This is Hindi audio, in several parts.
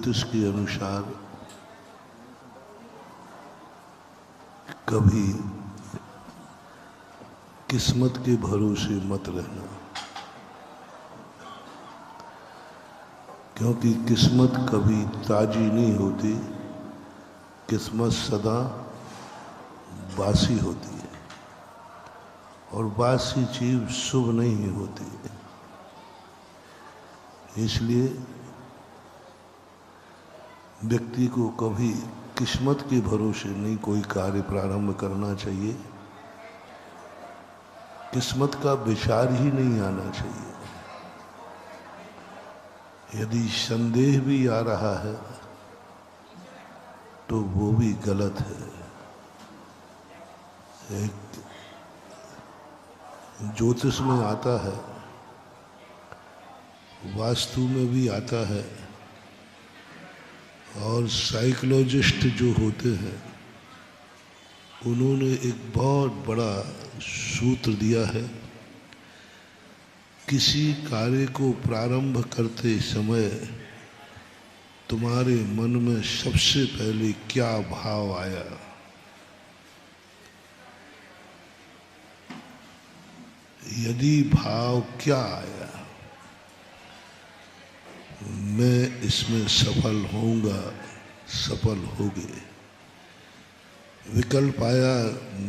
ज्योतिष के अनुसार कभी किस्मत के भरोसे मत रहना, क्योंकि किस्मत कभी ताजी नहीं होती। किस्मत सदा बासी होती है और बासी चीज शुभ नहीं होती है। इसलिए व्यक्ति को कभी किस्मत के भरोसे नहीं कोई कार्य प्रारंभ करना चाहिए। किस्मत का विचार ही नहीं आना चाहिए। यदि संदेह भी आ रहा है तो वो भी गलत है। एक ज्योतिष में आता है, वास्तु में भी आता है, और साइकोलॉजिस्ट जो होते हैं उन्होंने एक बहुत बड़ा सूत्र दिया है। किसी कार्य को प्रारंभ करते समय तुम्हारे मन में सबसे पहले क्या भाव आया, यदि भाव क्या आया, मैं इसमें सफल होऊंगा, सफल होगे। विकल्प आया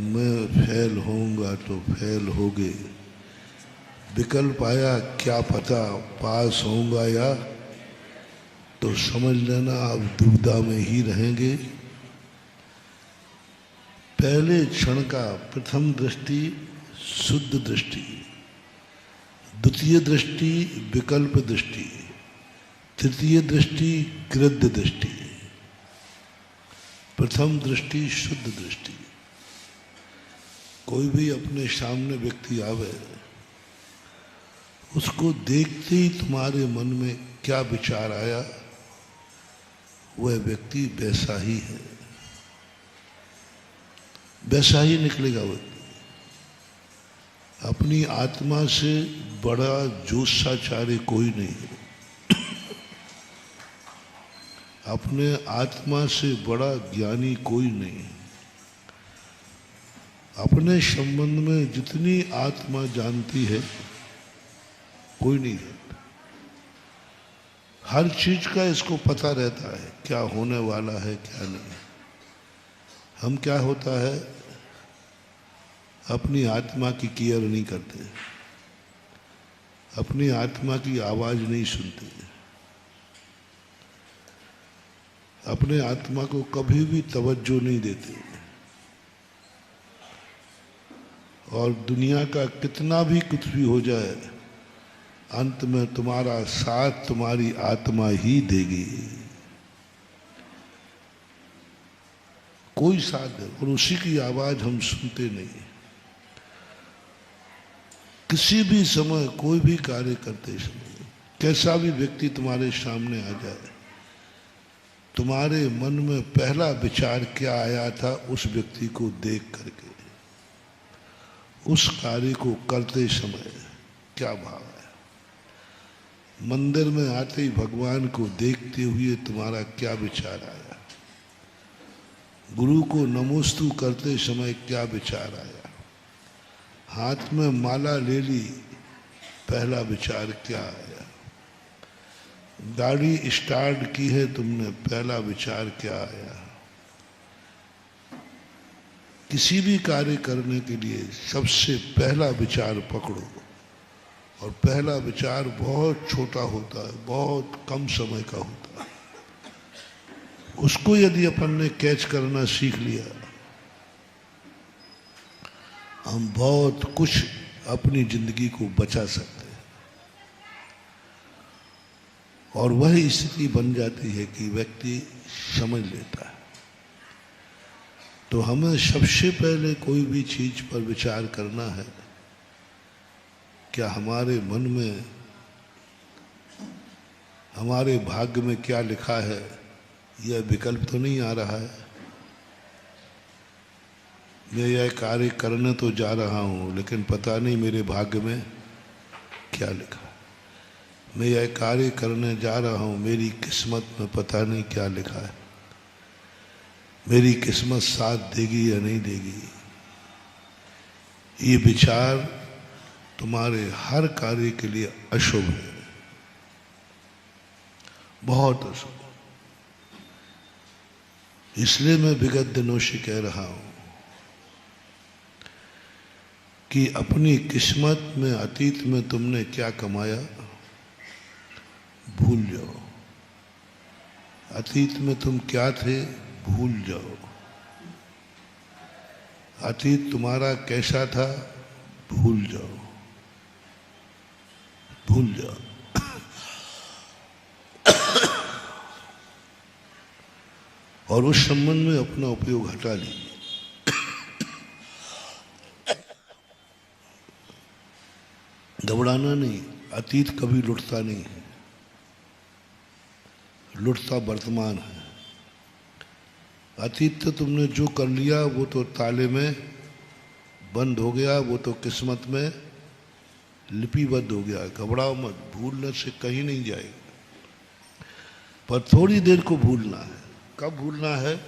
मैं फेल होऊंगा तो फेल होगे। विकल्प आया क्या पता पास होऊंगा या, तो समझ लेना आप दुविधा में ही रहेंगे। पहले क्षण का प्रथम दृष्टि शुद्ध दृष्टि, द्वितीय दृष्टि विकल्प दृष्टि, तृतीय दृष्टि कृद्ध दृष्टि, प्रथम दृष्टि शुद्ध दृष्टि। कोई भी अपने सामने व्यक्ति आवे, उसको देखते ही तुम्हारे मन में क्या विचार आया, वह व्यक्ति वैसा ही है, वैसा ही निकलेगा। व्यक्ति अपनी आत्मा से बड़ा ज्योतिषाचार्य कोई नहीं है। अपने आत्मा से बड़ा ज्ञानी कोई नहीं है। अपने संबंध में जितनी आत्मा जानती है कोई नहीं जानता। हर चीज का इसको पता रहता है क्या होने वाला है क्या नहीं। हम क्या होता है अपनी आत्मा की केयर नहीं करते, अपनी आत्मा की आवाज नहीं सुनते, अपने आत्मा को कभी भी तवज्जो नहीं देते। और दुनिया का कितना भी कुछ भी हो जाए, अंत में तुम्हारा साथ तुम्हारी आत्मा ही देगी, कोई साथ नहीं। और उसी की आवाज हम सुनते नहीं। किसी भी समय कोई भी कार्य करते समय कैसा भी व्यक्ति तुम्हारे सामने आ जाए, तुम्हारे मन में पहला विचार क्या आया था उस व्यक्ति को देख करके, उस कार्य को करते समय क्या भाव है। मंदिर में आते ही भगवान को देखते हुए तुम्हारा क्या विचार आया, गुरु को नमोस्तु करते समय क्या विचार आया, हाथ में माला ले ली पहला विचार क्या आया, गाड़ी स्टार्ट की है तुमने पहला विचार क्या आया। किसी भी कार्य करने के लिए सबसे पहला विचार पकड़ो, और पहला विचार बहुत छोटा होता है, बहुत कम समय का होता है। उसको यदि अपन ने कैच करना सीख लिया, हम बहुत कुछ अपनी जिंदगी को बचा सकते हैं। और वही स्थिति बन जाती है कि व्यक्ति समझ लेता है। तो हमें सबसे पहले कोई भी चीज पर विचार करना है, क्या हमारे मन में, हमारे भाग्य में क्या लिखा है, यह विकल्प तो नहीं आ रहा है। मैं यह कार्य करने तो जा रहा हूं, लेकिन पता नहीं मेरे भाग्य में क्या लिखा। मैं यह कार्य करने जा रहा हूँ, मेरी किस्मत में पता नहीं क्या लिखा है, मेरी किस्मत साथ देगी या नहीं देगी। ये विचार तुम्हारे हर कार्य के लिए अशुभ है, बहुत अशुभ। इसलिए मैं विगत दिनों से कह रहा हूं कि अपनी किस्मत में अतीत में तुमने क्या कमाया भूल जाओ। अतीत में तुम क्या थे भूल जाओ। अतीत तुम्हारा कैसा था भूल जाओ, भूल जाओ। और उस संबंध में अपना उपयोग हटा लीजिए। घबराना नहीं, अतीत कभी लुटता नहीं है, लुटता वर्तमान है। अतीत तो तुमने जो कर लिया वो तो ताले में बंद हो गया, वो तो किस्मत में लिपिबद्ध हो गया। घबराओ मत, भूलने से कहीं नहीं जाएगा, पर थोड़ी देर को भूलना है। कब भूलना है?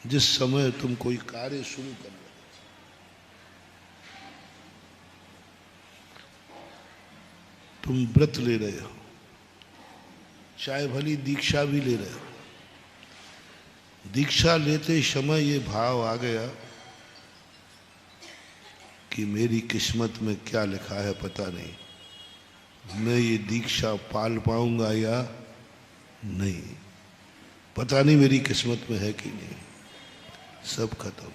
जिस समय तुम कोई कार्य शुरू कर रहे हो। तुम व्रत ले रहे हो, चाहे भली दीक्षा भी ले रहे हो। दीक्षा लेते समय ये भाव आ गया कि मेरी किस्मत में क्या लिखा है पता नहीं, मैं ये दीक्षा पाल पाऊंगा या नहीं, पता नहीं मेरी किस्मत में है कि नहीं। सब खत्म।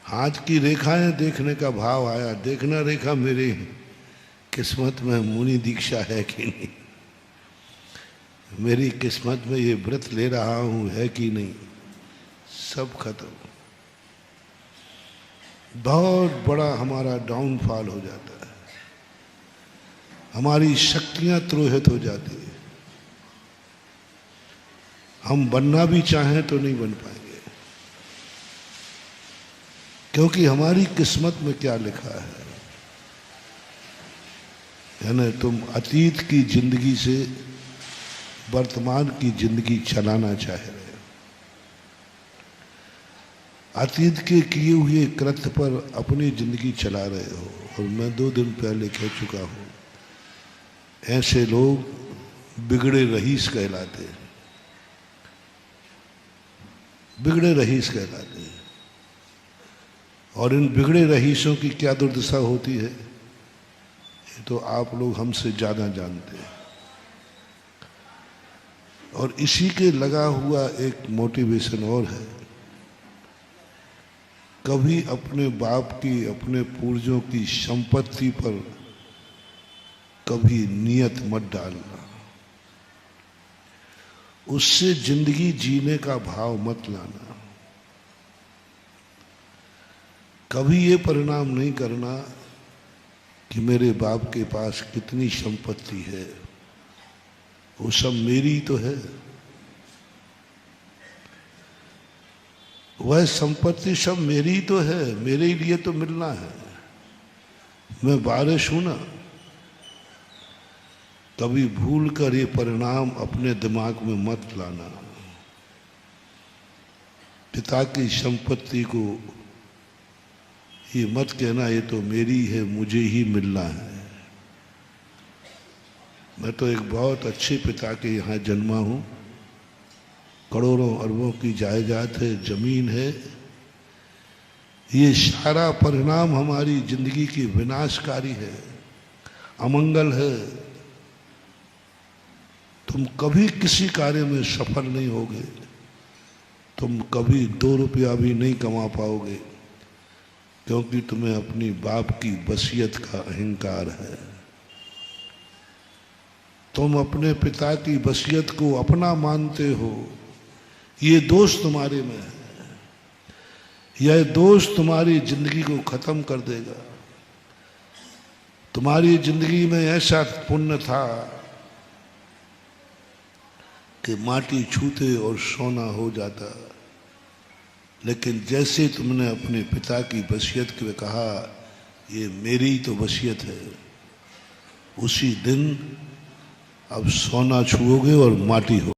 हाथ की रेखाएं देखने का भाव आया, देखना रेखा मेरी किस्मत में मुनि दीक्षा है कि नहीं, मेरी किस्मत में ये व्रत ले रहा हूं है कि नहीं। सब खत्म। बहुत बड़ा हमारा डाउनफॉल हो जाता है, हमारी शक्तियां त्रोहित हो जाती है। हम बनना भी चाहें तो नहीं बन पाएंगे, क्योंकि हमारी किस्मत में क्या लिखा है। यानी तुम अतीत की जिंदगी से वर्तमान की जिंदगी चलाना चाह रहे हो। अतीत के किए हुए कृत्य पर अपनी जिंदगी चला रहे हो। और मैं 2 दिन पहले कह चुका हूं, ऐसे लोग बिगड़े रईस कहलाते हैं, बिगड़े रईस कहलाते हैं। और इन बिगड़े रईसों की क्या दुर्दशा होती है ये तो आप लोग हमसे ज्यादा जानते हैं। और इसी के लगा हुआ एक मोटिवेशन और है, कभी अपने बाप की, अपने पूर्वजों की संपत्ति पर कभी नियत मत डालना, उससे जिंदगी जीने का भाव मत लाना। कभी ये परिणाम नहीं करना कि मेरे बाप के पास कितनी संपत्ति है, वो सब मेरी तो है। वह संपत्ति सब मेरी तो है, मेरे लिए तो मिलना है। मैं बारिश हूं ना। कभी भूल कर ये परिणाम अपने दिमाग में मत लाना। पिता की संपत्ति को ये मत कहना ये तो मेरी है, मुझे ही मिलना है। मैं तो एक बहुत अच्छे पिता के यहाँ जन्मा हूँ, करोड़ों अरबों की जायदाद है, जमीन है। ये सारा परिणाम हमारी जिंदगी की विनाशकारी है, अमंगल है। तुम कभी किसी कार्य में सफल नहीं होगे, तुम कभी 2 रुपया भी नहीं कमा पाओगे, क्योंकि तुम्हें अपनी बाप की वसीयत का अहंकार है। तुम अपने पिता की वसीयत को अपना मानते हो, ये दोष तुम्हारे में है। यह दोष तुम्हारी जिंदगी को खत्म कर देगा। तुम्हारी जिंदगी में ऐसा पुण्य था कि माटी छूते और सोना हो जाता, लेकिन जैसे तुमने अपने पिता की वसीयत के कहा ये मेरी तो वसीयत है, उसी दिन अब सोना छुओगे और माटी हो।